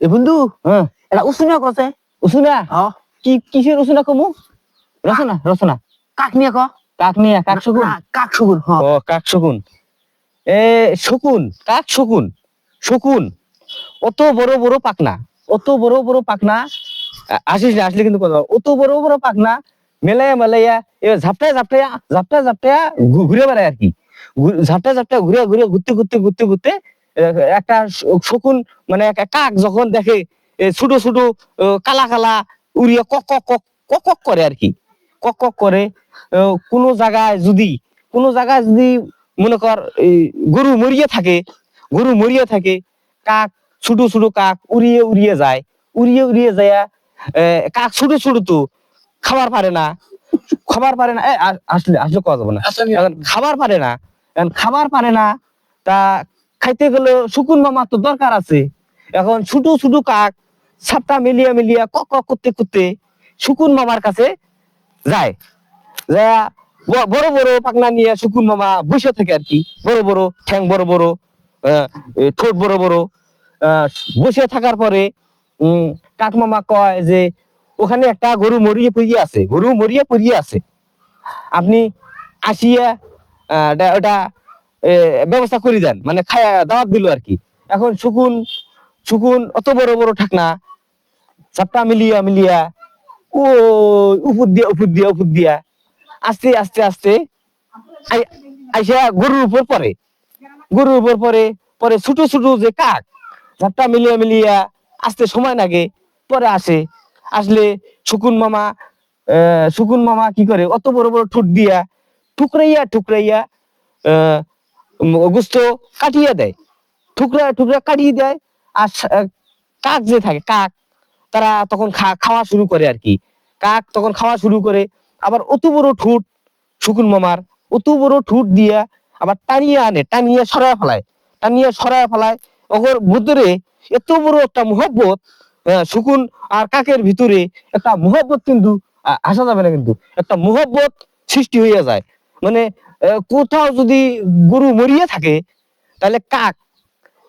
এ বন্ধু হ্যাঁ এটা উসুনা কছে উসুনা হ্যাঁ কি কিসের উসুনা কমু রচনা রচনা কাক নিয়ে ক কাক নিয়া কাক শকুন কাক শকুন হ্যাঁ ও কাক শকুন এ শকুন কাক শকুন শকুন অত বড় বড় পাখনা অত বড় বড় পাখনা আসিস না আসলে কিন্তু কথা অত বড় বড় পাখনা মেলাইয়া মেলাইয়া এবার ঝাপটায় ঝাপটায়া ঝাপটায় ঝাপটায়া ঘুরে বেড়ায় আর কি ঝাপটায় ঝাপটায় ঘুরে ঘুরে ঘুরতে ঘুরতে ঘুরতে ঘুরতে একটা শকুন মানে একটা কাক যখন দেখে ছোট ছোট কালা কালা উড়িয়া কক কক কক কক কক করে আর কি কক কক করে কোনো জায়গায় যদি মনে কর গরু মরিয়া থাকে কাক ছোট ছোট কাক উড়িয়ে উড়িয়ে যায় উড়িয়ে উড়িয়ে যায় কাক ছোট ছোট তো খাবার পারে না আসলে আসলে কথা যাবে না এখন খাবার পারে না তা খাইতে গেলে শুকুন মামা তো দরকার আছে এখন ছোট ছোট কাক সাতটা মিলিয়া মিলিয়া কক কক করতে করতে শুকুন মামার কাছে যায় যা বড় বড় পাখনা নিয়ে শুকুন মামা বসে থাকে আর কি বড় বড় ঠ্যাং বড় বড় ঠোঁট বড় বড় বসে থাকার পরে কাক মামা কয় যে ওখানে একটা গরু মরিয়ে পড়িয়ে আছে আপনি আসিয়া ওটা ব্যবস্থা করে দেন মানে খায়া দাওয়াত দিল আর কি এখন শুকুন অত বড় বড় ঠাকনা চাপটা মিলিয়া মিলিয়া ও উপর দিয়া আস্তে আস্তে আস্তে আইসা গরুর উপর পরে পরে ছোট ছোট যে কাক ঝাপটা মিলিয়া মিলিয়া আসতে সময় লাগে পরে আসলে শুকুন মামা কি করে অত বড় বড় ঠোঁট দিয়া টুকরাইয়া গোস্ত কাটিয়ে দেয় টুকরা কাটিয়ে দেয় আর কাক যে থাকে কাক তারা তখন খাওয়া শুরু করে আর কি কাক তখন খাওয়া শুরু করে আবার অত বড় ঠোঁট শুকুন মামার অত বড় ঠোঁট দিয়া আবার টানিয়ে সরায় ফেলায় ওর ভিতরে এত বড় একটা মোহব্বত শুকুন আর কাকের ভিতরে একটা মোহব্বত কিন্তু আসা যাবে না কিন্তু একটা মোহব্বত সৃষ্টি হইয়া যায় মানে কোথাও যদি গরু মরিয়া থাকে তাহলে কাক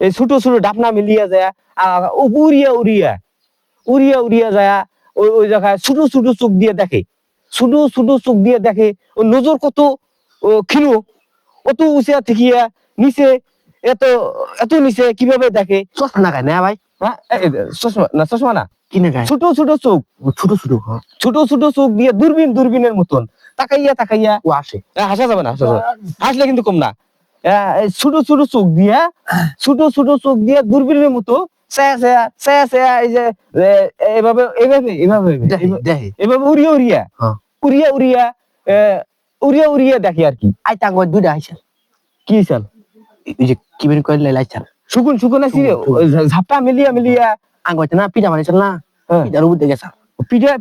এই ছোট ছোট ডাপনা মিলিয়া যায় উড়িয়া যায় ওই জায়গায় ছোট ছোট চোখ দিয়ে দেখে ওই নজর কত ক্ষীণ অত উঁচা থেকিয়া নিচে এত এত নিচে কিভাবে দেখে চশমা না খায় না ভাই হ্যাঁ চশমা না কি না খায় ছোট ছোট চোখ ছোট ছোট চোখ দিয়ে দূরবীনের মতন তাকাইয়া ও আসে হাসা যাবে না হাসলে কিন্তু কম না ছোট ছোট চোখ দিয়ে দূরবীনের মতো এই যে এভাবে উড়িয়া দেখে আর কি আই তাঙ্গ দুইটা আইছে কি চাল এই যে কি বের কইলে লাইছাল শুকুন আছে ঝাপটা মিলিয়া আঙ্গ হইতে না পিঠা বানাইছাল না পিঠার উপর দিয়ে গেছে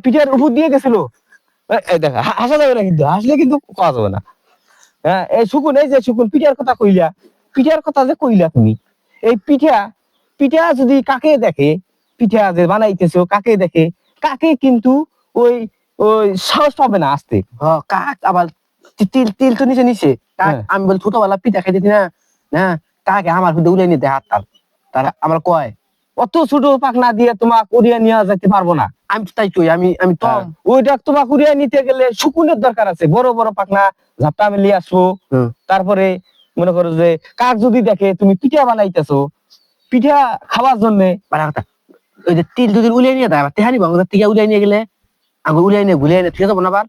পিঠার উপর দিয়ে গেছিল দেখ হাসা যাবে না কিন্তু হাসলে কিন্তু খাওয়া যাবে না হ্যাঁ এই শুকুন পিঠার কথা যে কইলা তুমি এই পিঠা যদি কাকে দেখে পিঠা যে বানাইতেছো কাকে দেখে কাকে কিন্তু ওই সাহস পাবে না আসতে কাক আবার তিল তো নিচে কাক আমি বল ছোটবেলা পিঠা খাইতে না কাকে আমার হুদে উড়ে নিতে হাত তার আমার কয় অত ছোট পাখনা দিয়ে তোমাকে উড়িয়ে নিয়ে যেতে পারবো না আমি তাই কই আমি তো ওইটা তোমাকে উড়িয়ে নিতে গেলে শুকুনের দরকার আছে বড় বড় পাখনা ঝাপটা মিলিয়ে আসবো তারপরে মনে করো যে কাক যদি দেখে তুমি পিঠা বানাইতেছো পিঠা খাওয়ার জন্য ওই যে তিল দুদিন উলিয়ে নিয়ে দেয় তেহানি বাংলা থেকে উলিয়ে নিয়ে গেলে আমি উলিয়ে নিয়ে ঘুলিয়ে নিয়ে ঠিক আছে আবার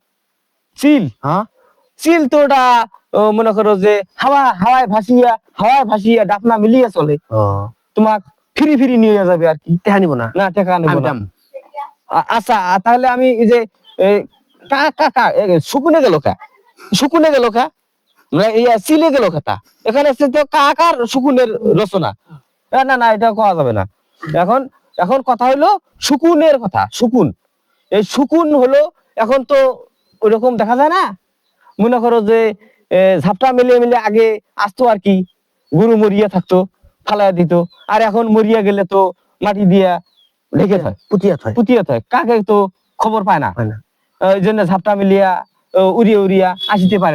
চিল তো ওটা মনে করো যে হাওয়ায় ভাসিয়া ডাকনা মিলিয়ে চলে তোমাক ফিরি নিয়ে যাবে আর কি টেকা নিব না টেকা নিব না আচ্ছা তাহলে আমি এই যে শুকুনে গেল কা চিলে গেল কাটা এখানে তো কাক আর শুকুনের রচনা না এটা কওয়া যাবে না এখন কথা হলো শুকুনের কথা এই শুকুন হলো এখন তো ওইরকম দেখা যায় না মনে করো যে ঝাপটা মিলিয়ে আগে আসতো আর কি গরু মরিয়া থাকতো ফালাইয়া দিত আর এখন মরিয়া গেলে তো মাটি দিয়া ঢেকে থাকে পুতিয়া থাকে কাকে তো খবর পায় না ওই জন্য ঝাপটা মিলিয়া উড়িয়া আসিতে পারে